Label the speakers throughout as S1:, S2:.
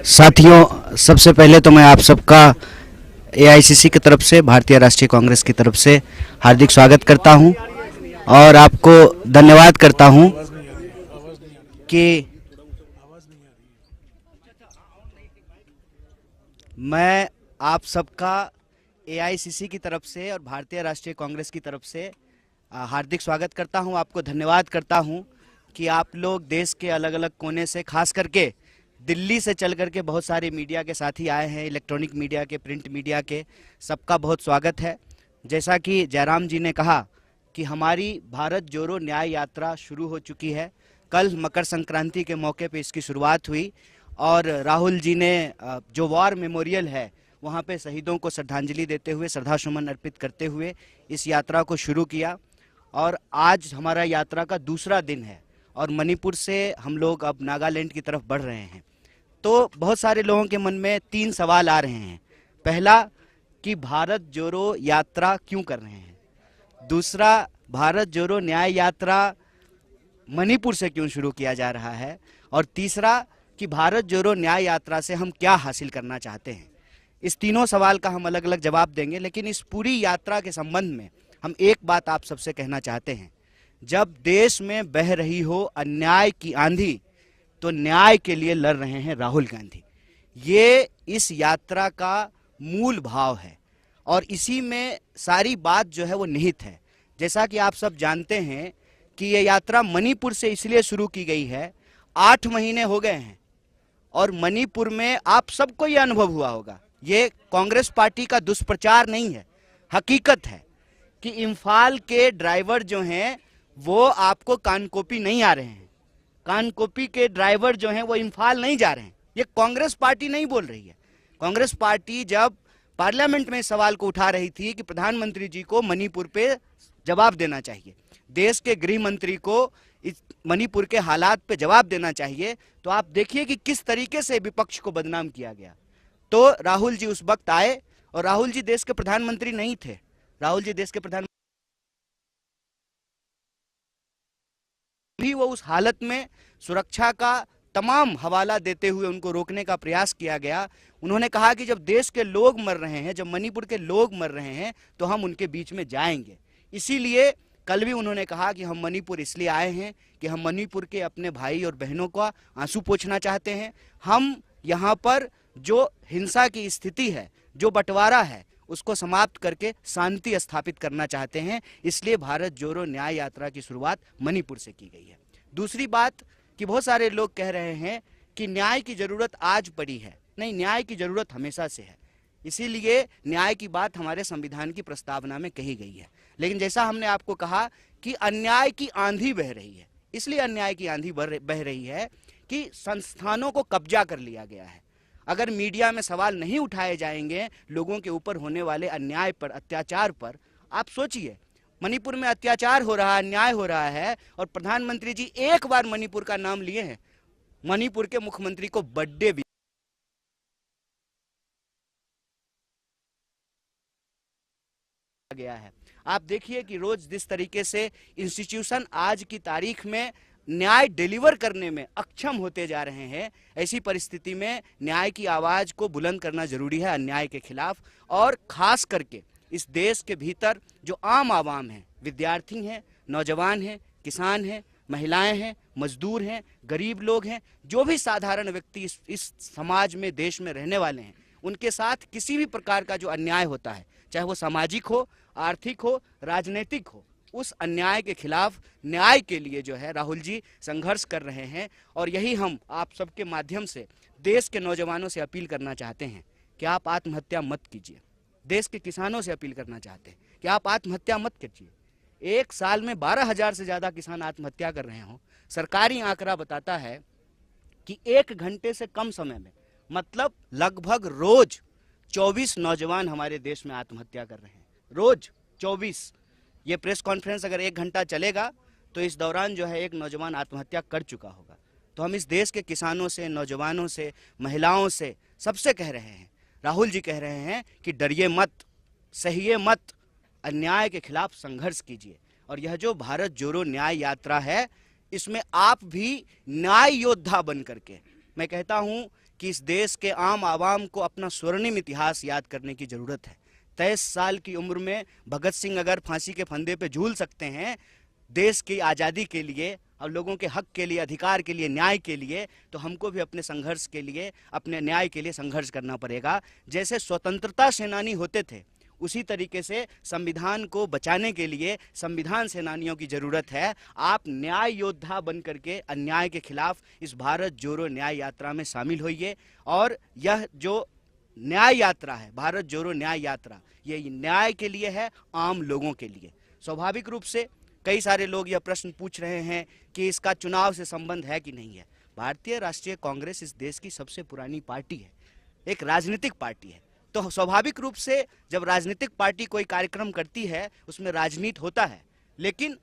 S1: साथियों, सबसे पहले तो मैं आप सबका एआईसीसी की तरफ से, भारतीय राष्ट्रीय कांग्रेस की तरफ से हार्दिक स्वागत करता हूं और आपको धन्यवाद करता हूं कि मैं आप सबका एआईसीसी की तरफ से और भारतीय राष्ट्रीय कांग्रेस की तरफ से हार्दिक स्वागत करता हूं। आपको धन्यवाद करता हूं कि आप लोग देश के अलग अलग कोने से, खास करके दिल्ली से चल करके बहुत सारे मीडिया के साथी आए हैं, इलेक्ट्रॉनिक मीडिया के, प्रिंट मीडिया के, सबका बहुत स्वागत है। जैसा कि जयराम जी ने कहा कि हमारी भारत जोड़ो न्याय यात्रा शुरू हो चुकी है। कल मकर संक्रांति के मौके पे इसकी शुरुआत हुई और राहुल जी ने जो वॉर मेमोरियल है वहाँ पे शहीदों को श्रद्धांजलि देते हुए, श्रद्धासुमन अर्पित करते हुए इस यात्रा को शुरू किया। और आज हमारा यात्रा का दूसरा दिन है और मणिपुर से हम लोग अब नागालैंड की तरफ बढ़ रहे हैं। तो बहुत सारे लोगों के मन में 3 सवाल आ रहे हैं। पहला कि भारत जोड़ो यात्रा क्यों कर रहे हैं, दूसरा भारत जोड़ो न्याय यात्रा मणिपुर से क्यों शुरू किया जा रहा है, और तीसरा कि भारत जोड़ो न्याय यात्रा से हम क्या हासिल करना चाहते हैं। इस तीनों सवाल का हम अलग अलग जवाब देंगे, लेकिन इस पूरी यात्रा के संबंध में हम एक बात आप सबसे कहना चाहते हैं। जब देश में बह रही हो अन्याय की आंधी, तो न्याय के लिए लड़ रहे हैं राहुल गांधी। ये इस यात्रा का मूल भाव है और इसी में सारी बात जो है वो निहित है। जैसा कि आप सब जानते हैं कि ये यात्रा मणिपुर से इसलिए शुरू की गई है, 8 महीने हो गए हैं और मणिपुर में आप सबको ये अनुभव हुआ होगा, ये कांग्रेस पार्टी का दुष्प्रचार नहीं है, हकीकत है कि इम्फाल के ड्राइवर जो हैं वो आपको कानकोपी नहीं आ रहे हैं, कानकोपी के ड्राइवर जो हैं वो इम्फाल नहीं जा रहे हैं। ये कांग्रेस पार्टी नहीं बोल रही है। कांग्रेस पार्टी जब पार्लियामेंट में इस सवाल को उठा रही थी कि प्रधानमंत्री जी को मणिपुर पे जवाब देना चाहिए, देश के गृह मंत्री को इस मणिपुर के हालात पे जवाब देना चाहिए, तो आप देखिए कि किस तरीके से विपक्ष को बदनाम किया गया। तो राहुल जी उस वक्त आए और राहुल जी देश के प्रधानमंत्री नहीं थे, राहुल जी देश के प्रधानमंत्री भी वो उस हालत में सुरक्षा का तमाम हवाला देते हुए उनको रोकने का प्रयास किया गया। उन्होंने कहा कि जब देश के लोग मर रहे हैं, जब मणिपुर के लोग मर रहे हैं, तो हम उनके बीच में जाएंगे। इसीलिए कल भी उन्होंने कहा कि हम मणिपुर इसलिए आए हैं कि हम मणिपुर के अपने भाई और बहनों का आंसू पोंछना चाहते हैं। हम यहाँ पर जो हिंसा की स्थिति है, जो बंटवारा है, उसको समाप्त करके शांति स्थापित करना चाहते हैं। इसलिए भारत जोड़ो न्याय यात्रा की शुरुआत मणिपुर से की गई है। दूसरी बात कि बहुत सारे लोग कह रहे हैं कि न्याय की जरूरत आज पड़ी है। नहीं, न्याय की जरूरत हमेशा से है, इसीलिए न्याय की बात हमारे संविधान की प्रस्तावना में कही गई है। लेकिन जैसा हमने आपको कहा कि अन्याय की आंधी बह रही है, इसलिए अन्याय की आंधी बह रही है कि संस्थानों को कब्जा कर लिया गया है। अगर मीडिया में सवाल नहीं उठाए जाएंगे लोगों के ऊपर होने वाले अन्याय पर, अत्याचार पर, आप सोचिए मणिपुर में अत्याचार हो रहा है, अन्याय हो रहा है, और प्रधानमंत्री जी एक बार मणिपुर का नाम लिए हैं, मणिपुर के मुख्यमंत्री को बर्थडे भी गया है। आप देखिए कि रोज जिस तरीके से इंस्टीट्यूशन आज की तारीख में न्याय डिलीवर करने में अक्षम होते जा रहे हैं, ऐसी परिस्थिति में न्याय की आवाज को बुलंद करना जरूरी है अन्याय के खिलाफ। और खास करके इस देश के भीतर जो आम आवाम है, विद्यार्थी हैं, नौजवान हैं, किसान हैं, महिलाएं हैं, मजदूर हैं, गरीब लोग हैं, जो भी साधारण व्यक्ति इस समाज में, देश में रहने वाले हैं, उनके साथ किसी भी प्रकार का जो अन्याय होता है, चाहे वो सामाजिक हो, आर्थिक हो, राजनीतिक हो, उस अन्याय के खिलाफ न्याय के लिए जो है राहुल जी संघर्ष कर रहे हैं। और यही हम आप सबके माध्यम से देश के नौजवानों से अपील करना चाहते हैं कि आप आत्महत्या मत कीजिए। देश के किसानों से अपील करना चाहते हैं कि आप आत्महत्या मत कीजिए। एक साल में 12,000 से ज़्यादा किसान आत्महत्या कर रहे हों। सरकारी आंकड़ा बताता है कि 1 घंटे से कम समय में, मतलब लगभग रोज 24 नौजवान हमारे देश में आत्महत्या कर रहे हैं, रोज 24। ये प्रेस कॉन्फ्रेंस अगर 1 घंटा चलेगा तो इस दौरान जो है एक नौजवान आत्महत्या कर चुका होगा। तो हम इस देश के किसानों से, नौजवानों से, महिलाओं से, सबसे कह रहे हैं, राहुल जी कह रहे हैं कि डरिए मत, सहिए मत, अन्याय के खिलाफ संघर्ष कीजिए। और यह जो भारत जोड़ो न्याय यात्रा है, इसमें आप भी न्याय योद्धा बन करके, मैं कहता हूं कि इस देश के आम आवाम को अपना स्वर्णिम इतिहास याद करने की जरूरत है। 23 साल की उम्र में भगत सिंह अगर फांसी के फंदे पे झूल सकते हैं देश की आज़ादी के लिए और लोगों के हक के लिए, अधिकार के लिए, न्याय के लिए, तो हमको भी अपने संघर्ष के लिए, अपने न्याय के लिए संघर्ष करना पड़ेगा। जैसे स्वतंत्रता सेनानी होते थे उसी तरीके से संविधान को बचाने के लिए संविधान सेनानियों की जरूरत है। आप न्याय योद्धा बन करके अन्याय के खिलाफ इस भारत जोड़ो न्याय यात्रा में शामिल होइए। और यह जो न्याय यात्रा है, भारत जोड़ो न्याय यात्रा, ये न्याय के लिए है, आम लोगों के लिए। स्वाभाविक रूप से कई सारे लोग यह प्रश्न पूछ रहे हैं कि इसका चुनाव से संबंध है कि नहीं है। भारतीय राष्ट्रीय कांग्रेस इस देश की सबसे पुरानी पार्टी है, एक राजनीतिक पार्टी है। तो स्वाभाविक रूप से जब राजनीतिक पार्टी कोई कार्यक्रम करती है उसमें राजनीति होता है, लेकिन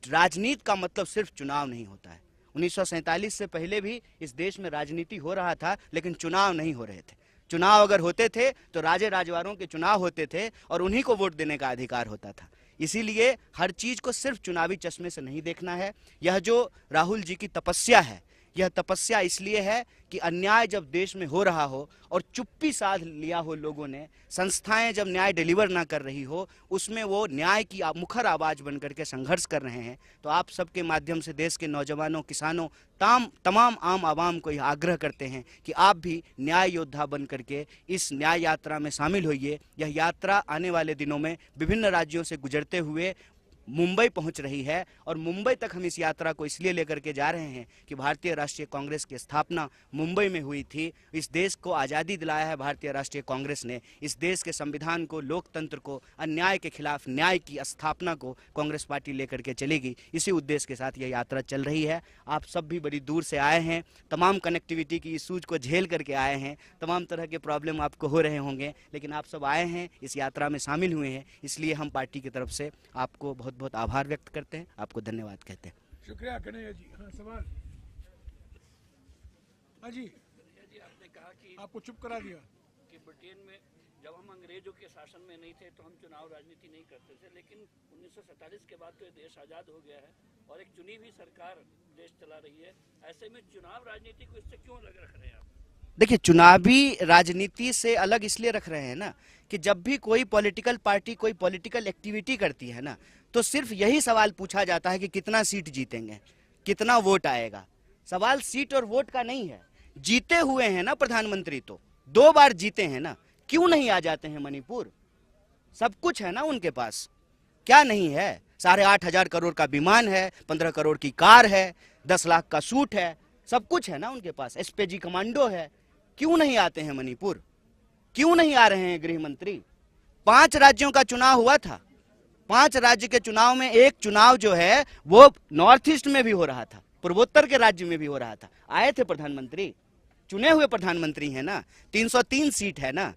S1: राजनीति का मतलब सिर्फ चुनाव नहीं होता है। 1947 से पहले भी इस देश में राजनीति हो रहा था, लेकिन चुनाव नहीं हो रहे थे। चुनाव अगर होते थे तो राजे राजवारों के चुनाव होते थे और उन्हीं को वोट देने का अधिकार होता था। इसीलिए हर चीज को सिर्फ चुनावी चश्मे से नहीं देखना है। यह जो राहुल जी की तपस्या है, यह तपस्या इसलिए है कि अन्याय जब देश में हो रहा हो और चुप्पी साध लिया हो लोगों ने, संस्थाएं जब न्याय डिलीवर ना कर रही हो, उसमें वो न्याय की मुखर आवाज बन करके संघर्ष कर रहे हैं। तो आप सबके माध्यम से देश के नौजवानों, किसानों, तमाम आम आवाम को यह आग्रह करते हैं कि आप भी न्याय योद्धा बन करके इस न्याय यात्रा में शामिल होइए। यह यात्रा आने वाले दिनों में विभिन्न राज्यों से गुजरते हुए मुंबई पहुंच रही है और मुंबई तक हम इस यात्रा को इसलिए लेकर के जा रहे हैं कि भारतीय राष्ट्रीय कांग्रेस की स्थापना मुंबई में हुई थी। इस देश को आज़ादी दिलाया है भारतीय राष्ट्रीय कांग्रेस ने। इस देश के संविधान को, लोकतंत्र को, अन्याय के खिलाफ न्याय की स्थापना को कांग्रेस पार्टी लेकर के चलेगी। इसी उद्देश्य के साथ यह यात्रा चल रही है। आप सब भी बड़ी दूर से आए हैं, तमाम कनेक्टिविटी की इशूज को झेल करके आए हैं, तमाम तरह के प्रॉब्लम आपको हो रहे होंगे, लेकिन आप सब आए हैं, इस यात्रा में शामिल हुए हैं। इसलिए हम पार्टी की तरफ से आपको बहुत बहुत आभार व्यक्त करते हैं, आपको धन्यवाद कहते हैं।
S2: शुक्रिया कन्हैया जी। हाँ, सवाल। हाँ जी,
S3: आपने कहा कि
S2: आपको चुप करा दिया
S3: कि ब्रिटेन में जब हम अंग्रेजों के शासन में नहीं थे तो हम चुनाव राजनीति नहीं करते थे, लेकिन 1947 के बाद तो ये देश आज़ाद हो गया है और एक चुनी हुई सरकार देश चला रही है। ऐसे में चुनाव राजनीति को इससे क्यों अलग रख रहे हैं आप?
S1: देखिए, चुनावी राजनीति से अलग इसलिए रख रहे हैं ना कि जब भी कोई पॉलिटिकल पार्टी कोई पॉलिटिकल एक्टिविटी करती है ना, तो सिर्फ यही सवाल पूछा जाता है कि कितना सीट जीतेंगे, कितना वोट आएगा। सवाल सीट और वोट का नहीं है। जीते हुए हैं ना प्रधानमंत्री, तो 2 बार जीते हैं ना, क्यों नहीं आ जाते हैं मणिपुर? सब कुछ है ना उनके पास, क्या नहीं है? 8,500 करोड़ का विमान है, 15 करोड़ की कार है, 10 लाख का सूट है, सब कुछ है ना उनके पास। एसपीजी कमांडो है, क्यों नहीं आते हैं मणिपुर? क्यों नहीं आ रहे हैं गृह मंत्री? 5 राज्यों का चुनाव हुआ था, 5 राज्य के चुनाव में एक चुनाव जो है वो नॉर्थ ईस्ट में भी हो रहा था, पूर्वोत्तर के राज्य में भी हो रहा था। आए थे प्रधानमंत्री, चुने हुए प्रधानमंत्री है ना, 303 सीट है ना।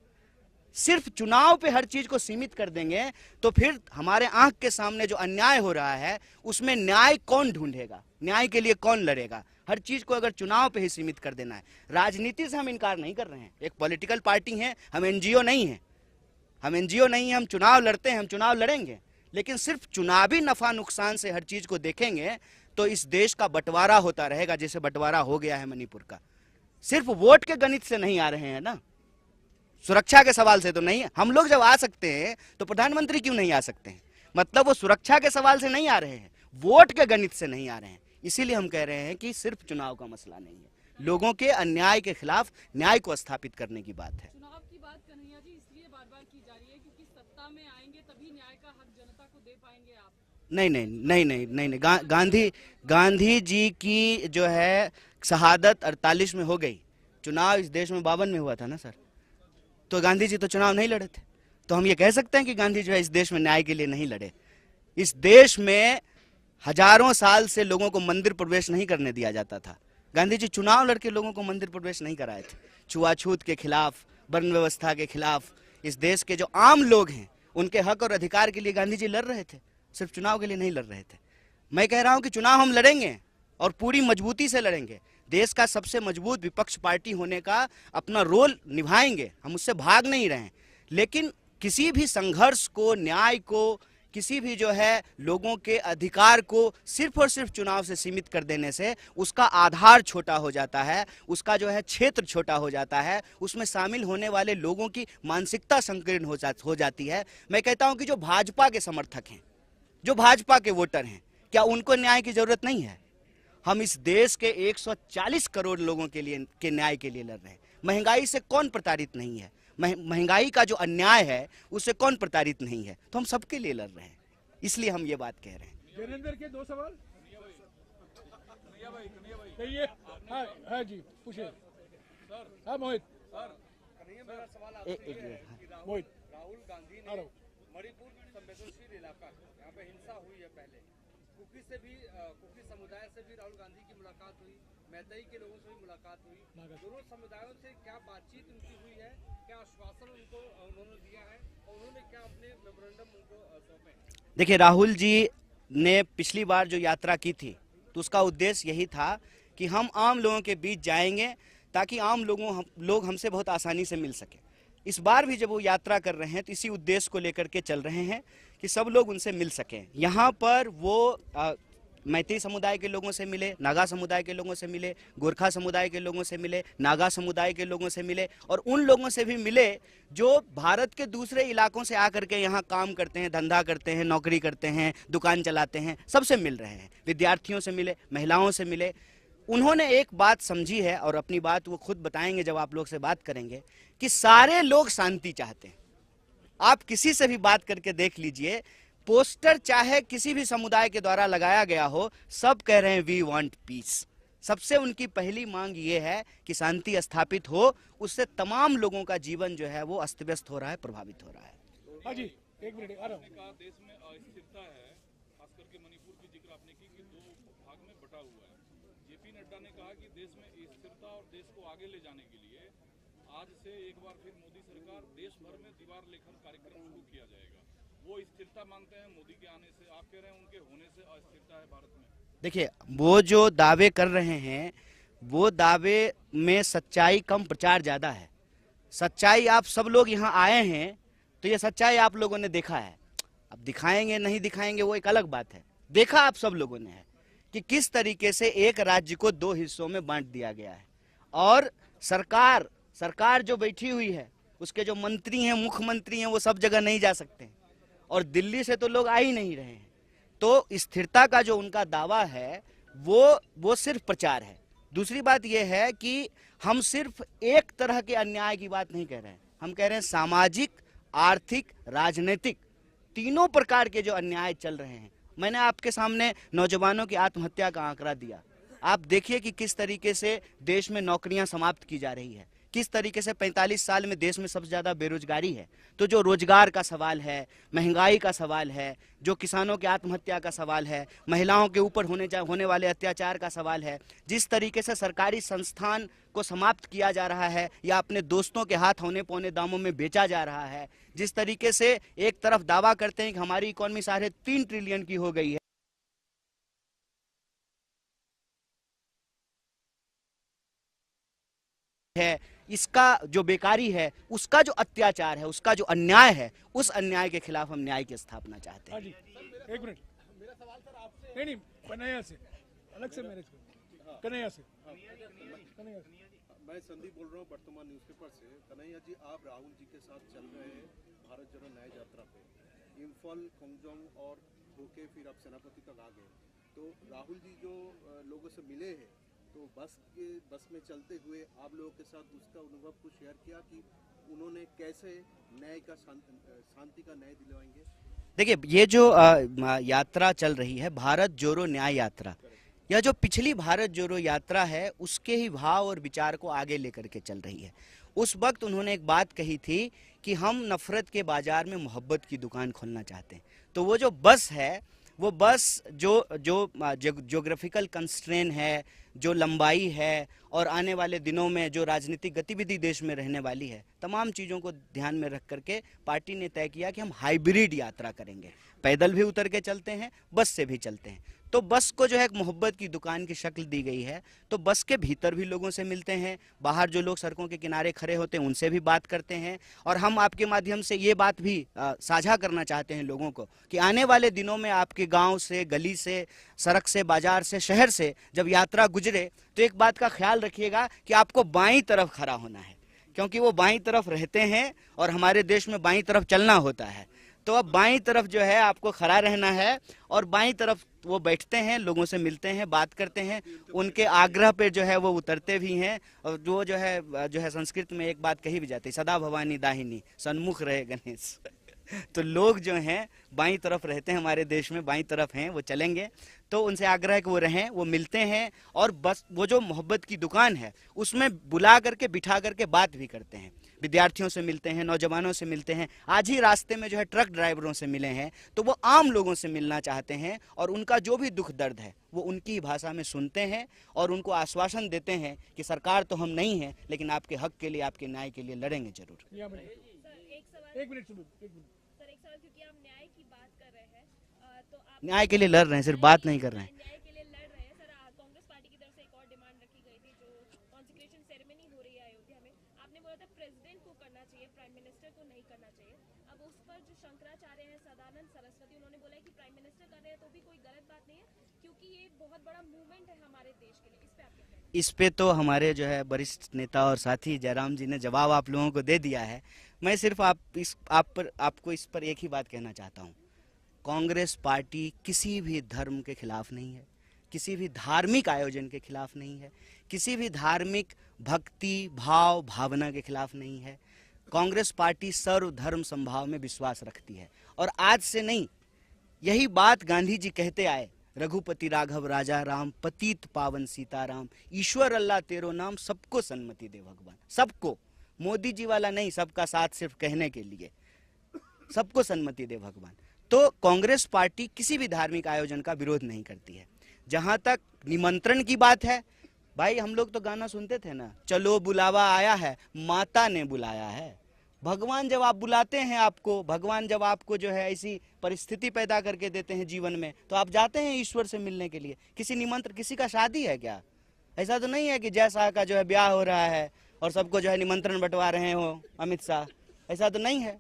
S1: सिर्फ चुनाव पे हर चीज को सीमित कर देंगे तो फिर हमारे आंख के सामने जो अन्याय हो रहा है उसमें न्याय कौन ढूंढेगा, न्याय के लिए कौन लड़ेगा? हर चीज को अगर चुनाव पे ही सीमित कर देना है। राजनीति से हम इनकार नहीं कर रहे हैं, एक पॉलिटिकल पार्टी है, हम एनजीओ नहीं है, हम चुनाव लड़ते हैं, हम चुनाव लड़ेंगे, लेकिन सिर्फ चुनावी नफा नुकसान से हर चीज को देखेंगे तो इस देश का बंटवारा होता रहेगा, जैसे बंटवारा हो गया है मणिपुर का। सिर्फ वोट के गणित से नहीं आ रहे हैं ना, सुरक्षा के सवाल से तो नहीं। हम लोग जब आ सकते हैं तो प्रधानमंत्री क्यों नहीं आ सकते हैं? मतलब वो सुरक्षा के सवाल से नहीं आ रहे हैं, वोट के गणित से नहीं आ रहे हैं। इसीलिए हम कह रहे हैं कि सिर्फ चुनाव का मसला नहीं है, लोगों के अन्याय के खिलाफ न्याय को स्थापित करने की बात है।
S4: चुनाव की बात कन्हैया जी इसलिए बार-बार की जा रही है क्योंकि सत्ता में आएंगे तभी न्याय का हक जनता को दे पाएंगे आप। नहीं, गांधी जी की जो है शहादत 48 में हो गई, चुनाव इस देश में 52 में हुआ था ना सर। तो गांधी जी तो चुनाव नहीं लड़े थे, तो हम ये कह सकते हैं कि गांधी जो है इस देश में न्याय के लिए नहीं लड़े। इस देश में हजारों साल से लोगों को मंदिर प्रवेश नहीं करने दिया जाता था, गांधी जी चुनाव लड़के लोगों को मंदिर प्रवेश नहीं कराए थे। छुआछूत के खिलाफ, वर्ण व्यवस्था के खिलाफ, इस देश के जो आम लोग हैं उनके हक और अधिकार के लिए गांधी जी लड़ रहे थे, सिर्फ चुनाव के लिए नहीं लड़ रहे थे। मैं कह रहा हूं कि चुनाव हम लड़ेंगे और पूरी मजबूती से लड़ेंगे। देश का सबसे मजबूत विपक्ष पार्टी होने का अपना रोल निभाएंगे, हम उससे भाग नहीं रहे हैं, लेकिन किसी भी संघर्ष को, न्याय को
S1: किसी भी जो है लोगों के अधिकार को सिर्फ और सिर्फ चुनाव से सीमित कर देने से उसका आधार छोटा हो जाता है, उसका जो है क्षेत्र छोटा हो जाता है, उसमें शामिल होने वाले लोगों की मानसिकता संकीर्ण हो जाती है। मैं कहता हूं कि जो भाजपा के समर्थक हैं, जो भाजपा के वोटर हैं, क्या उनको न्याय की जरूरत नहीं है? हम इस देश के 140 करोड़ लोगों के लिए के न्याय के लिए लड़ रहे हैं। महंगाई से कौन प्रताड़ित नहीं है? महंगाई का जो अन्याय है उससे कौन प्रताड़ित नहीं है? तो हम सबके लिए लड़ रहे हैं, इसलिए हम ये बात कह रहे हैं।
S2: वीरेंद्र के 2 सवाल कहिए। हाँ हाँ जी पूछिए। हाँ मोहित। मोहित।
S5: राहुल गांधी ने मणिपुर संवेदनशील इलाका यहाँ पे हिंसा हुई है, पहले कुकी समुदाय से भी राहुल गांधी की मुलाकात हुई, मैतई के लोगों से भी मुलाकात हुई। दोनों समुदायों से क्या बातचीत उनकी हुई है, क्या आश्वासन उनको उन्होंने दिया है और उन्होंने क्या अपने मेमोरेंडम उनको सौंपे?
S1: देखिए, राहुल जी ने पिछली बार जो यात्रा की थी तो उसका उद्देश्य यही था कि हम आम लोगों के बीच जाएंगे ताकि आम लोग हमसे बहुत आसानी से मिल सके। इस बार भी जब वो यात्रा कर रहे हैं तो इसी उद्देश्य को लेकर के चल रहे हैं कि सब लोग उनसे मिल सकें। यहाँ पर वो मैती समुदाय के लोगों से मिले, नागा समुदाय के लोगों से मिले, गोरखा समुदाय के लोगों से मिले, नागा समुदाय के लोगों से मिले और उन लोगों से भी मिले जो भारत के दूसरे इलाकों से आकर के यहाँ काम करते हैं, धंधा करते हैं, नौकरी करते हैं, दुकान चलाते हैं, सबसे मिल रहे हैं। विद्यार्थियों से मिले, महिलाओं से मिले। उन्होंने एक बात समझी है और अपनी बात वो खुद बताएंगे जब आप लोग से बात करेंगे कि सारे लोग शांति चाहते हैं। आप किसी से भी बात करके देख लीजिए, पोस्टर चाहे किसी भी समुदाय के द्वारा लगाया गया हो, सब कह रहे हैं वी वांट पीस। सबसे उनकी पहली मांग ये है कि शांति स्थापित हो, उससे तमाम लोगों का जीवन जो है वो अस्त व्यस्त हो रहा है, प्रभावित हो रहा है।
S2: हाँ जी एक मिनट आ रहा हूँ।
S6: देश में अस्थिरता है, खास करके मणिपुर की जिक्र आपने की कि 2 भाग में बटा हुआ है। जेपी नड्डा ने कहा कि देश में स्थिरता और देश को आगे ले जाने के लिए आज से एक बार फिर मोदी सरकार देश भर में दीवार लेखन कार्यक्रम शुरू किया जाएगा। वो स्थिरता मानते हैं मोदी के आने से, आप कह रहे हैं उनके होने से अस्थिरता है भारत में।
S1: देखिए, वो जो दावे कर रहे हैं वो दावे में सच्चाई कम, प्रचार ज्यादा है। सच्चाई आप सब लोग यहाँ आए हैं तो ये सच्चाई आप लोगों ने देखा है। अब दिखाएंगे नहीं दिखाएंगे वो एक अलग बात है। देखा आप सब लोगों ने है कि किस तरीके से एक राज्य को 2 हिस्सों में बांट दिया गया है और सरकार जो बैठी हुई है उसके जो मंत्री हैं, मुख्यमंत्री हैं, वो सब जगह नहीं जा सकते और दिल्ली से तो लोग आ ही नहीं रहे हैं। तो स्थिरता का जो उनका दावा है वो सिर्फ प्रचार है। दूसरी बात यह है कि हम सिर्फ एक तरह के अन्याय की बात नहीं कह रहे हैं, हम कह रहे हैं सामाजिक, आर्थिक, राजनीतिक तीनों प्रकार के जो अन्याय चल रहे हैं। मैंने आपके सामने नौजवानों की आत्महत्या का आंकड़ा दिया। आप देखिए कि किस तरीके से देश में नौकरियां समाप्त की जा रही है, किस तरीके से 45 साल में देश में सबसे ज़्यादा बेरोजगारी है। तो जो रोजगार का सवाल है, महंगाई का सवाल है, जो किसानों की आत्महत्या का सवाल है, महिलाओं के ऊपर होने वाले अत्याचार का सवाल है, जिस तरीके से सरकारी संस्थान को समाप्त किया जा रहा है या अपने दोस्तों के हाथ होने पौने दामों में बेचा जा रहा है, जिस तरीके से एक तरफ दावा करते हैं कि हमारी इकॉनमी 3.5 ट्रिलियन की हो गई है, इसका जो बेकारी है, उसका जो अत्याचार है, उसका जो अन्याय है, उस अन्याय के खिलाफ हम न्याय की स्थापना चाहते हैं।
S2: हाँ जी एक मिनट। मेरा सवाल सर आपसे नहीं, कन्हैया से अलग से मैनेज करो। कन्हैया से।
S7: मैं संदीप बोल रहा हूँ वर्तमान न्यूज़पेपर से। कन्हैया जी, आप राहुल जी के साथ चल रहे हैं भारत जोड़ो न्याय यात्रा पे, इम्फाल, खोंगजोंग और होके फिर आप सेनापति तक आ गए। तो राहुल जी जो लोगों से मिले हैं तो बस में चलते हुए आप लोगों के साथ उसका अनुभव कुछ शेयर किया कि उन्होंने कैसे न्याय का शांति का न्याय दिलवाएंगे।
S1: देखिए, ये जो यात्रा चल रही है भारत जोड़ो न्याय यात्रा, यह जो पिछली भारत जोड़ो यात्रा है उसके ही भाव और विचार को आगे लेकर के चल रही है। उस वक्त उन्होंने एक बात कही थी कि हम नफरत के बाजार में मोहब्बत की दुकान खोलना चाहते हैं। तो वो जो बस है, वो बस जो ज्योग्राफिकल कंस्ट्रेन है, जो लंबाई है और आने वाले दिनों में जो राजनीतिक गतिविधि देश में रहने वाली है, तमाम चीज़ों को ध्यान में रख करके पार्टी ने तय किया कि हम हाइब्रिड यात्रा करेंगे। पैदल भी उतर के चलते हैं, बस से भी चलते हैं। तो बस को जो है एक मोहब्बत की दुकान की शक्ल दी गई है। तो बस के भीतर भी लोगों से मिलते हैं, बाहर जो लोग सड़कों के किनारे खड़े होते हैं उनसे भी बात करते हैं। और हम आपके माध्यम से ये बात भी साझा करना चाहते हैं लोगों को कि आने वाले दिनों में आपके गांव से, गली से, सड़क से, बाजार से, शहर से जब यात्रा गुजरे तो एक बात का ख्याल रखिएगा कि आपको बाईं तरफ खड़ा होना है, क्योंकि वो बाईं तरफ रहते हैं और हमारे देश में बाईं तरफ चलना होता है। तो अब बाईं तरफ जो है आपको खड़ा रहना है और बाईं तरफ वो बैठते हैं, लोगों से मिलते हैं, बात करते हैं, उनके आग्रह पे जो है वो उतरते भी हैं। और जो है संस्कृत में एक बात कही भी जाती है, सदा भवानी दाहिनी सन्मुख रहे गणेश। तो लोग जो हैं बाईं तरफ रहते हैं, हमारे देश में बाईं तरफ हैं, वो चलेंगे। तो उनसे आग्रह है कि वो रहें, वो मिलते हैं और बस वो जो मोहब्बत की दुकान है उसमें बुला करके, बिठा करके बात भी करते हैं। विद्यार्थियों से मिलते हैं, नौजवानों से मिलते हैं। आज ही रास्ते में जो है ट्रक ड्राइवरों से मिले हैं, तो वो आम लोगों से मिलना चाहते हैं और उनका जो भी दुख दर्द है वो उनकी भाषा में सुनते हैं और उनको आश्वासन देते हैं कि सरकार तो हम नहीं है, लेकिन आपके हक के लिए, आपके न्याय के लिए लड़ेंगे जरूर।
S2: एक मिनट सुनो, एक मिनट।
S8: सर एक सवाल, क्योंकि आप न्याय की बात कर रहे हैं, तो आप
S1: न्याय के लिए लड़ रहे हैं, सिर्फ बात नहीं कर रहे हैं।
S8: न्याय के लिए लड़ रहे हैं सर। कांग्रेस पार्टी की तरफ से एक और डिमांड रखी गई थी, जो कॉन्सिक्रेशन सेरेमनी हो रही है अयोध्या में, आपने बोला था प्रेसिडेंट को करना चाहिए, प्राइम मिनिस्टर को नहीं करना चाहिए। अब उस पर जो शंकराचार्य हैं, सदानंद सरस्वती, उन्होंने बोला है कि प्राइम मिनिस्टर कर रहे हैं तो भी कोई गलत बात नहीं है, क्योंकि ये एक बहुत बड़ा मूवमेंट है हमारे देश के लिए। इस पे आप क्या कहेंगे?
S1: इस पे तो हमारे जो है वरिष्ठ नेता और साथी जयराम जी ने जवाब आप लोगों को दे दिया है। मैं सिर्फ आपको इस पर एक ही बात कहना चाहता हूँ, कांग्रेस पार्टी किसी भी धर्म के खिलाफ नहीं है, किसी भी धार्मिक आयोजन के खिलाफ नहीं है, किसी भी धार्मिक भक्ति भाव भावना के खिलाफ नहीं है। कांग्रेस पार्टी सर्वधर्म समभाव में विश्वास रखती है और आज से नहीं, यही बात गांधी जी कहते आए, रघुपति राघव राजा राम, पतित पावन सीताराम, ईश्वर अल्लाह तेरो नाम, सबको सन्मति दे भगवान। सबको, मोदी जी वाला नहीं, सबका साथ सिर्फ कहने के लिए, सबको सन्मति दे भगवान। तो कांग्रेस पार्टी किसी भी धार्मिक आयोजन का विरोध नहीं करती है। जहां तक निमंत्रण की बात है, भाई हम लोग तो गाना सुनते थे ना, चलो बुलावा आया है, माता ने बुलाया है। भगवान जब आप बुलाते हैं आपको, भगवान जब आपको जो है ऐसी परिस्थिति पैदा करके देते हैं जीवन में, तो आप जाते हैं ईश्वर से मिलने के लिए। किसी निमंत्रण, किसी का शादी है क्या? ऐसा तो नहीं है कि जय शाह का जो है ब्याह हो रहा है और सबको जो है निमंत्रण बंटवा रहे हो अमित शाह, ऐसा तो नहीं है।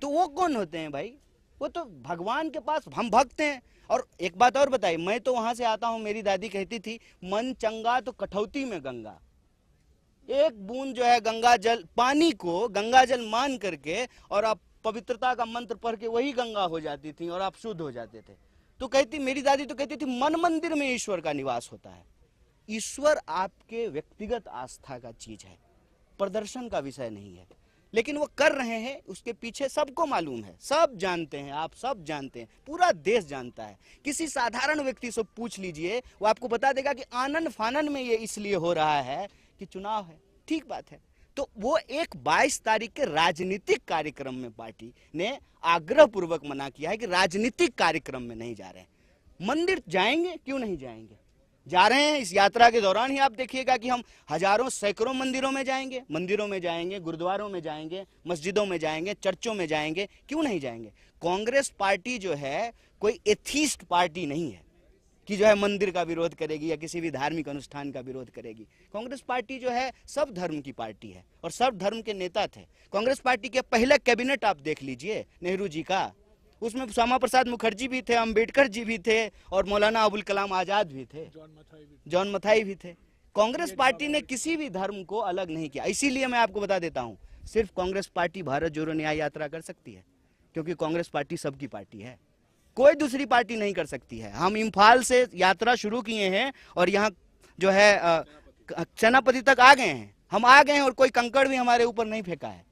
S1: तो वो कौन होते हैं भाई? वो तो भगवान के पास हम भक्त हैं। और एक बात और बताइए, मैं तो वहां से आता हूं, मेरी दादी कहती थी मन चंगा तो कठौती में गंगा। एक बूंद जो है गंगा जल, पानी को गंगा जल मान करके और आप पवित्रता का मंत्र पढ़ के वही गंगा हो जाती थी और आप शुद्ध हो जाते थे। तो कहती, मेरी दादी तो कहती थी मन मंदिर में ईश्वर का निवास होता है। ईश्वर आपके व्यक्तिगत आस्था का चीज है, प्रदर्शन का विषय नहीं है। लेकिन वो कर रहे हैं, उसके पीछे सबको मालूम है, सब जानते हैं, आप सब जानते हैं, पूरा देश जानता है। किसी साधारण व्यक्ति से पूछ लीजिए, वो आपको बता देगा कि आनन फानन में ये इसलिए हो रहा है कि चुनाव है। ठीक बात है। तो वो एक 22 तारीख के राजनीतिक कार्यक्रम में पार्टी ने आग्रह पूर्वक मना किया है कि राजनीतिक कार्यक्रम में नहीं जा रहे हैं। मंदिर जाएंगे, क्यों नहीं जाएंगे, जा रहे हैं। इस यात्रा के दौरान ही आप देखिएगा कि हम हजारों सैकड़ों मंदिरों में जाएंगे, गुरुद्वारों में जाएंगे, मस्जिदों में जाएंगे, चर्चों में जाएंगे, क्यों नहीं जाएंगे। कांग्रेस पार्टी जो है कोई एथीस्ट पार्टी नहीं है कि जो है मंदिर का विरोध करेगी या किसी भी धार्मिक अनुष्ठान का विरोध करेगी। कांग्रेस पार्टी जो है सब धर्म की पार्टी है और सब धर्म के नेता थे। कांग्रेस पार्टी के पहले कैबिनेट आप देख लीजिए नेहरू जी का, उसमें श्यामा प्रसाद मुखर्जी भी थे, अंबेडकर जी भी थे और मौलाना अबुल कलाम आजाद भी थे, जॉन मथाई भी थे। कांग्रेस पार्टी ने किसी भी धर्म को अलग नहीं किया। इसीलिए मैं आपको बता देता हूं, सिर्फ कांग्रेस पार्टी भारत जोड़ो न्याय यात्रा कर सकती है, क्योंकि कांग्रेस पार्टी सबकी पार्टी है, कोई दूसरी पार्टी नहीं कर सकती है। हम इम्फाल से यात्रा शुरू किए हैं और यहाँ जो है सेनापति तक आ गए हैं, हम आ गए हैं और कोई कंकड़ भी हमारे ऊपर नहीं फेंका है,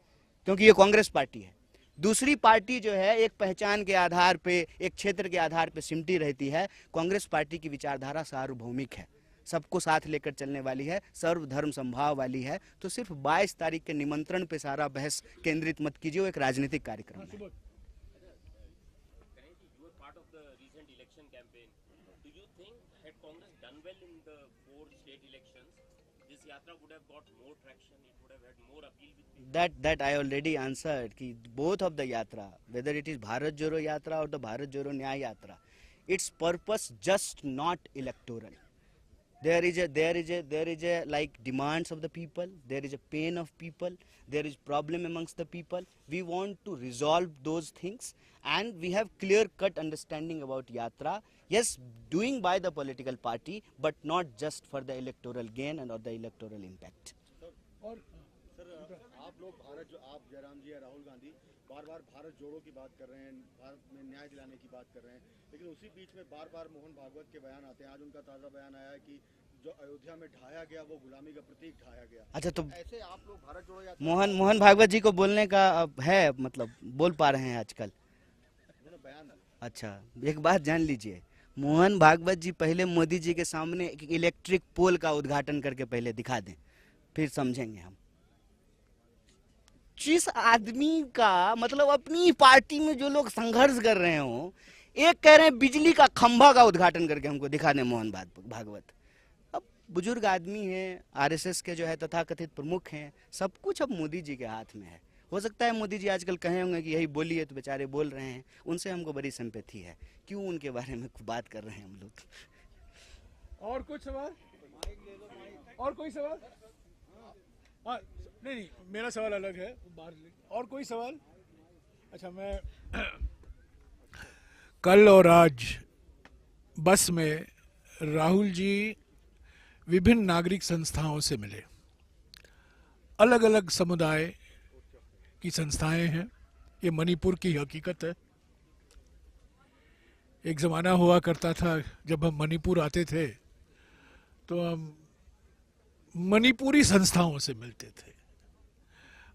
S1: क्योंकि ये कांग्रेस पार्टी है। दूसरी पार्टी जो है एक पहचान के आधार पे, एक क्षेत्र के आधार पे सिमटी रहती है। कांग्रेस पार्टी की विचारधारा सार्वभौमिक है, सबको साथ लेकर चलने वाली है, सर्वधर्म संभाव वाली है। तो सिर्फ 22 तारीख के निमंत्रण पे सारा बहस केंद्रित मत कीजिए, वो एक राजनीतिक कार्यक्रम है। That I already answered कि both of the yatra, whether it is Bharat Jodo Yatra or the Bharat Jodo Nyay Yatra, its purpose just not electoral. There is a like demands of the people, there is a pain of people, there is problem amongst the people. We want to resolve those things, and we have clear cut understanding about yatra. Yes, doing by the political party, but not just for the electoral gain and or the electoral impact.
S2: और
S7: sir आप लोग आप जयराम जी या राहुल गांधी बार बार भारत जोड़ो की बात कर रहे हैं, भारत में न्याय दिलाने की बात कर रहे हैं, लेकिन उसी बीच में बार बार मोहन भागवत के बयान आते हैं। आज उनका ताज़ा बयान आया है कि जो अयोध्या में ढाया गया वो गुलामी का प्रतीक ढाया गया।
S1: अच्छा, तो
S7: ऐसे आप लोग भारत जोड़ो या
S1: मोहन भागवत जी को बोलने का है, मतलब बोल पा रहे हैं आजकल?
S7: बयान।
S1: अच्छा, एक बात जान लीजिए, मोहन भागवत जी पहले मोदी जी के सामने एक इलेक्ट्रिक पोल का उद्घाटन करके पहले दिखा दें, फिर समझेंगे हम। जिस आदमी का मतलब अपनी पार्टी में जो लोग संघर्ष कर रहे हो, एक कह रहे हैं बिजली का खंभा का उद्घाटन करके हमको दिखा दें मोहन भागवत। अब बुजुर्ग आदमी हैं, आरएसएस के जो है तथाकथित प्रमुख हैं, सब कुछ अब मोदी जी के हाथ में है। हो सकता है मोदी जी आजकल कहे होंगे कि यही बोलिए, तो बेचारे बोल रहे हैं, उनसे हमको बड़ी सिंपैथी है। क्यों उनके बारे में बात कर रहे हैं हम लोग?
S2: और कुछ सवाल? और कोई सवाल? हाँ, नहीं, मेरा सवाल अलग है, बाहर ले। और कोई सवाल? अच्छा, मैं कल और आज बस में राहुल जी विभिन्न नागरिक संस्थाओं से मिले। अलग अलग समुदाय की संस्थाएं हैं, ये मणिपुर की हकीकत है। एक ज़माना हुआ करता था जब हम मणिपुर आते थे तो हम मणिपुरी संस्थाओं से मिलते थे।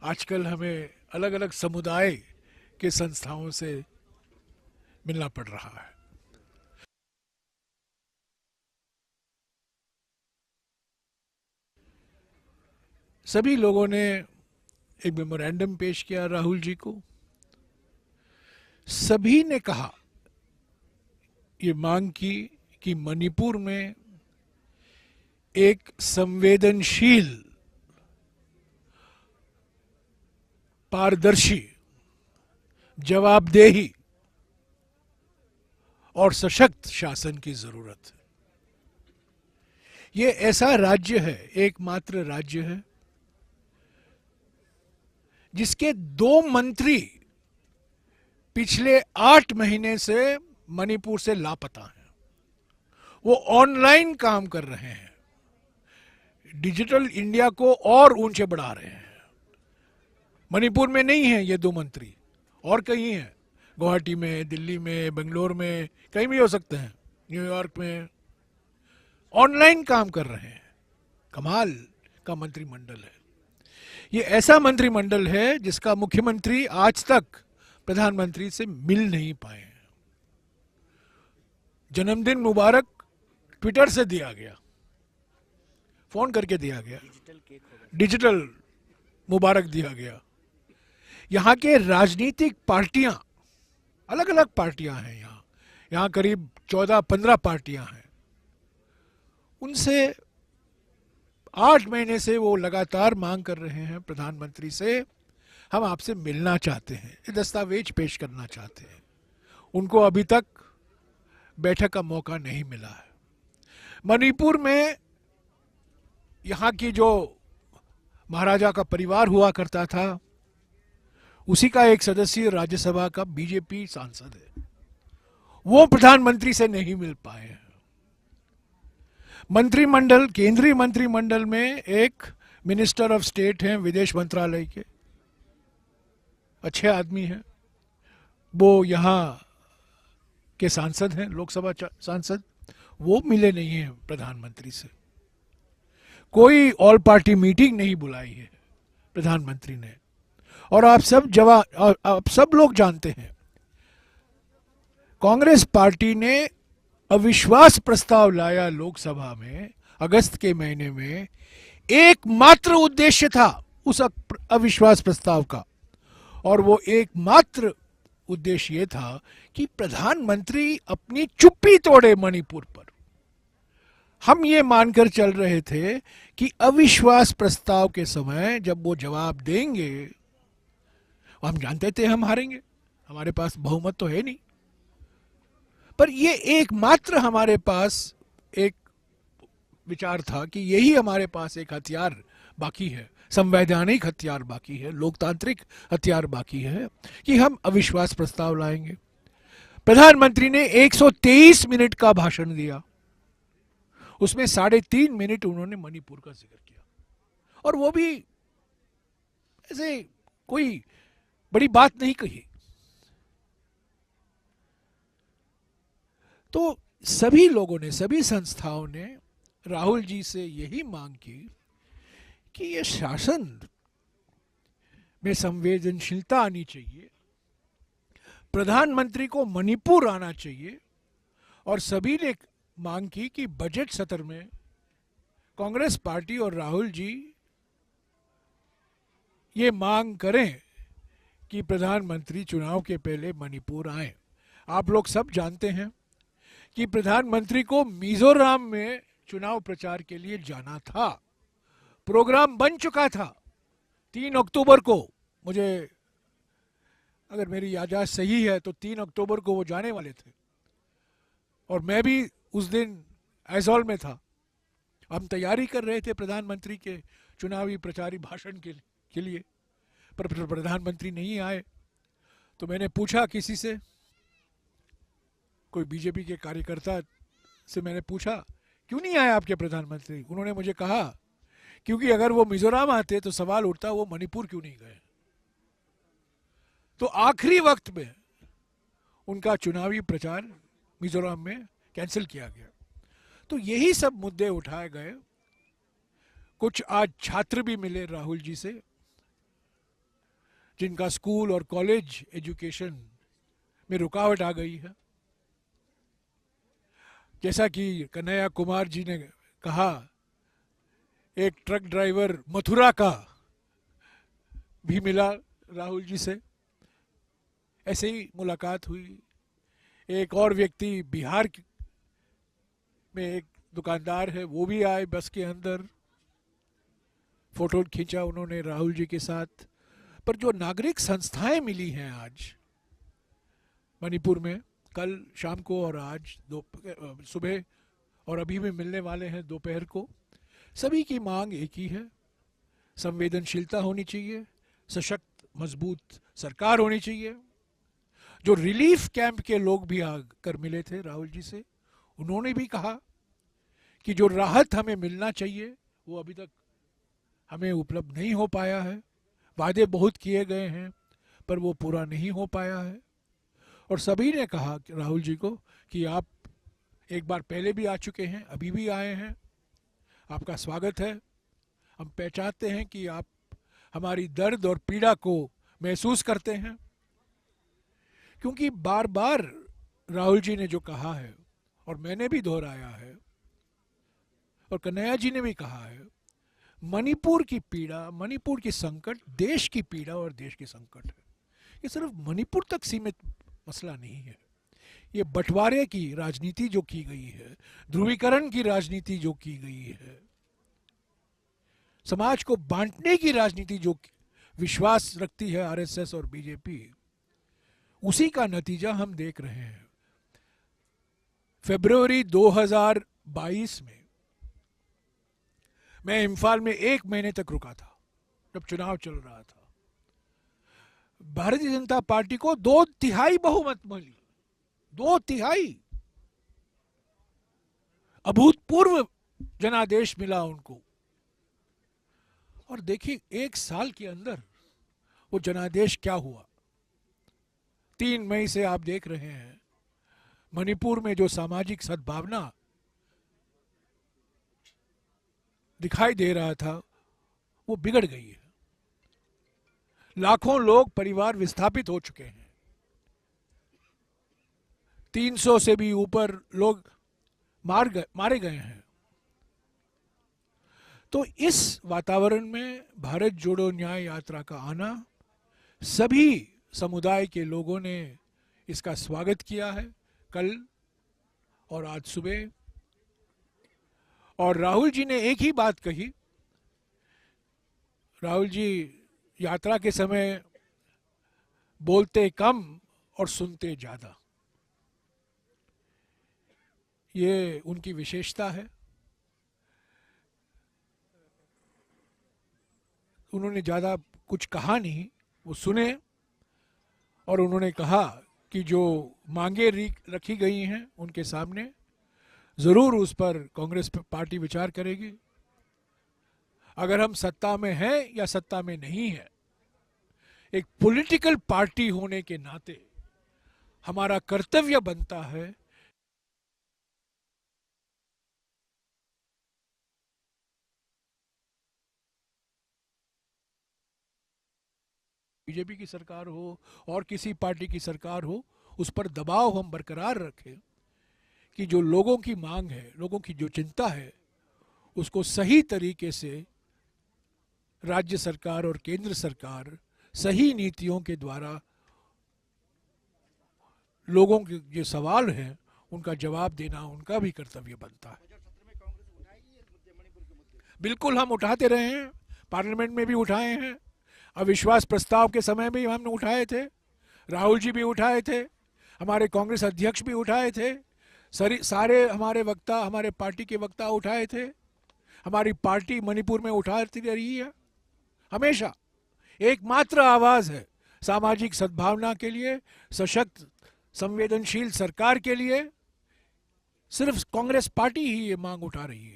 S2: आजकल हमें अलग अलग समुदाय के संस्थाओं से मिलना पड़ रहा है। सभी लोगों ने एक मेमोरेंडम पेश किया राहुल जी को। सभी ने कहा, ये मांग की कि मणिपुर में एक संवेदनशील, पारदर्शी, जवाबदेही और सशक्त शासन की जरूरत है। ये ऐसा राज्य है, एकमात्र राज्य है जिसके 2 मंत्री पिछले 8 महीने से मणिपुर से लापता हैं। वो ऑनलाइन काम कर रहे हैं, डिजिटल इंडिया को और ऊंचे बढ़ा रहे हैं। मणिपुर में नहीं है ये 2 मंत्री, और कहीं हैं, गुवाहाटी में, दिल्ली में, बेंगलोर में, कहीं भी हो सकते हैं, न्यूयॉर्क में। ऑनलाइन काम कर रहे हैं। कमाल का मंत्रिमंडल है। ये ऐसा मंत्रिमंडल है जिसका मुख्यमंत्री आज तक प्रधानमंत्री से मिल नहीं पाए हैं। जन्मदिन मुबारक ट्विटर से दिया गया, फोन करके दिया गया, डिजिटल मुबारक दिया गया। यहाँ के राजनीतिक पार्टियां, अलग अलग पार्टियां हैं यहाँ करीब 14-15 पार्टियां हैं। उनसे 8 महीने से वो लगातार मांग कर रहे हैं प्रधानमंत्री से, हम आपसे मिलना चाहते हैं, ये दस्तावेज पेश करना चाहते हैं। उनको अभी तक बैठक का मौका नहीं मिला है। मणिपुर में यहाँ की जो महाराजा का परिवार हुआ करता था, उसी का एक सदस्य राज्यसभा का बीजेपी सांसद है, वो प्रधानमंत्री से नहीं मिल पाए हैं। मंत्रिमंडल, केंद्रीय मंत्रिमंडल में एक मिनिस्टर ऑफ स्टेट हैं विदेश मंत्रालय के, अच्छे आदमी हैं, वो यहाँ के सांसद हैं, लोकसभा सांसद, वो मिले नहीं हैं प्रधानमंत्री से। कोई ऑल पार्टी मीटिंग नहीं बुलाई है प्रधानमंत्री ने। और आप सब लोग जानते हैं, कांग्रेस पार्टी ने अविश्वास प्रस्ताव लाया लोकसभा में अगस्त के महीने में। एकमात्र उद्देश्य था उस अविश्वास प्रस्ताव का, और वो एकमात्र उद्देश्य ये था कि प्रधानमंत्री अपनी चुप्पी तोड़े मणिपुर पर। हम ये मानकर चल रहे थे कि अविश्वास प्रस्ताव के समय जब वो जवाब देंगे, हम जानते थे हम हारेंगे, हमारे पास बहुमत तो है नहीं, पर ये एकमात्र हमारे पास एक विचार था कि यही हमारे पास एक हथियार बाकी है, संवैधानिक हथियार बाकी है, लोकतांत्रिक हथियार बाकी है कि हम अविश्वास प्रस्ताव लाएंगे। प्रधानमंत्री ने 123 मिनट का भाषण दिया, उसमें 3.5 मिनट उन्होंने मणिपुर का जिक्र किया, और वो भी ऐसे कोई बड़ी बात नहीं कही। तो सभी लोगों ने, सभी संस्थाओं ने राहुल जी से यही मांग की कि ये शासन में संवेदनशीलता आनी चाहिए, प्रधानमंत्री को मणिपुर आना चाहिए, और सभी ने मांग की कि बजट सत्र में कांग्रेस पार्टी और राहुल जी ये मांग करें कि प्रधानमंत्री चुनाव के पहले मणिपुर आए। आप लोग सब जानते हैं कि प्रधानमंत्री को मिजोरम में चुनाव प्रचार के लिए जाना था, प्रोग्राम बन चुका था। 3 अक्टूबर को, मुझे अगर मेरी याददाश्त सही है तो 3 अक्टूबर को वो जाने वाले थे, और मैं भी उस दिन ऐज़ॉल में था। हम तैयारी कर रहे थे प्रधानमंत्री के चुनावी प्रचारी भाषण के लिए, पर प्रधानमंत्री नहीं आए। तो मैंने पूछा किसी से, कोई बीजेपी के कार्यकर्ता से मैंने पूछा, क्यों नहीं आए आपके प्रधानमंत्री? उन्होंने मुझे कहा क्योंकि अगर वो मिजोरम आते तो सवाल उठता वो मणिपुर क्यों नहीं गए। तो आखिरी वक्त में उनका चुनावी प्रचार मिजोरम में कैंसिल किया गया। तो यही सब मुद्दे उठाए गए। कुछ आज छात्र भी मिले राहुल जी से, जिनका स्कूल और कॉलेज एजुकेशन में रुकावट आ गई है। जैसा कि कन्हैया कुमार जी ने कहा, एक ट्रक ड्राइवर मथुरा का भी मिला राहुल जी से, ऐसे ही मुलाकात हुई। एक और व्यक्ति बिहार में, एक दुकानदार है, वो भी आए बस के अंदर, फोटो खींचा उन्होंने राहुल जी के साथ। पर जो नागरिक संस्थाएं मिली हैं आज मणिपुर में, कल शाम को और आज सुबह, और अभी भी मिलने वाले हैं दोपहर को, सभी की मांग एक ही है, संवेदनशीलता होनी चाहिए, सशक्त मजबूत सरकार होनी चाहिए। जो रिलीफ कैंप के लोग भी आकर मिले थे राहुल जी से, उन्होंने भी कहा कि जो राहत हमें मिलना चाहिए वो अभी तक हमें उपलब्ध नहीं हो पाया है। वादे बहुत किए गए हैं पर वो पूरा नहीं हो पाया है। और सभी ने कहा कि राहुल जी को कि आप एक बार पहले भी आ चुके हैं, अभी भी आए हैं, आपका स्वागत है। हम पहचानते हैं कि आप हमारी दर्द और पीड़ा को महसूस करते हैं, क्योंकि बार बार राहुल जी ने जो कहा है और मैंने भी दोहराया है और कन्हैया जी ने भी कहा है, मणिपुर की पीड़ा, मणिपुर की संकट देश की पीड़ा और देश की संकट है। ये सिर्फ मणिपुर तक सीमित मसला नहीं है। ये बंटवारे की राजनीति जो की गई है, ध्रुवीकरण की राजनीति जो की गई है, समाज को बांटने की राजनीति जो विश्वास रखती है आरएसएस और बीजेपी, उसी का नतीजा हम देख रहे हैं। फरवरी 2022 में मैं इम्फाल में 1 महीने तक रुका था जब चुनाव चल रहा था। भारतीय जनता पार्टी को 2/3 बहुमत मिली, 2/3 अभूतपूर्व जनादेश मिला उनको। और देखिए 1 साल के अंदर वो जनादेश क्या हुआ। 3 मई से आप देख रहे हैं मणिपुर में जो सामाजिक सद्भावना दिखाई दे रहा था वो बिगड़ गई है। लाखों लोग, परिवार विस्थापित हो चुके हैं। 300 से भी ऊपर लोग मारे गए हैं। तो इस वातावरण में भारत जोड़ो न्याय यात्रा का आना, सभी समुदाय के लोगों ने इसका स्वागत किया है कल और आज सुबह। और राहुल जी ने एक ही बात कही। राहुल जी यात्रा के समय बोलते कम और सुनते ज्यादा। ये उनकी विशेषता है। उन्होंने ज़्यादा कुछ कहा नहीं, वो सुने और उन्होंने कहा कि जो मांगे रखी गई हैं उनके सामने, ज़रूर उस पर कांग्रेस पार्टी विचार करेगी। अगर हम सत्ता में हैं या सत्ता में नहीं है, एक पॉलिटिकल पार्टी होने के नाते हमारा कर्तव्य बनता है बीजेपी की सरकार हो और किसी पार्टी की सरकार हो, उस पर दबाव हम बरकरार रखें कि जो लोगों की मांग है, लोगों की जो चिंता है, उसको सही तरीके से राज्य सरकार और केंद्र सरकार सही नीतियों के द्वारा लोगों के जो सवाल हैं उनका जवाब देना उनका भी कर्तव्य बनता है। बिल्कुल हम उठाते रहे हैं, पार्लियामेंट में भी उठाए हैं, अविश्वास प्रस्ताव के समय भी हमने उठाए थे, राहुल जी भी उठाए थे, हमारे कांग्रेस अध्यक्ष भी उठाए थे, सारे हमारे वक्ता, हमारे पार्टी के वक्ता उठाए थे, हमारी पार्टी मणिपुर में उठाती रही है। हमेशा एकमात्र आवाज है सामाजिक सद्भावना के लिए, सशक्त संवेदनशील सरकार के लिए। सिर्फ कांग्रेस पार्टी ही ये मांग उठा रही है।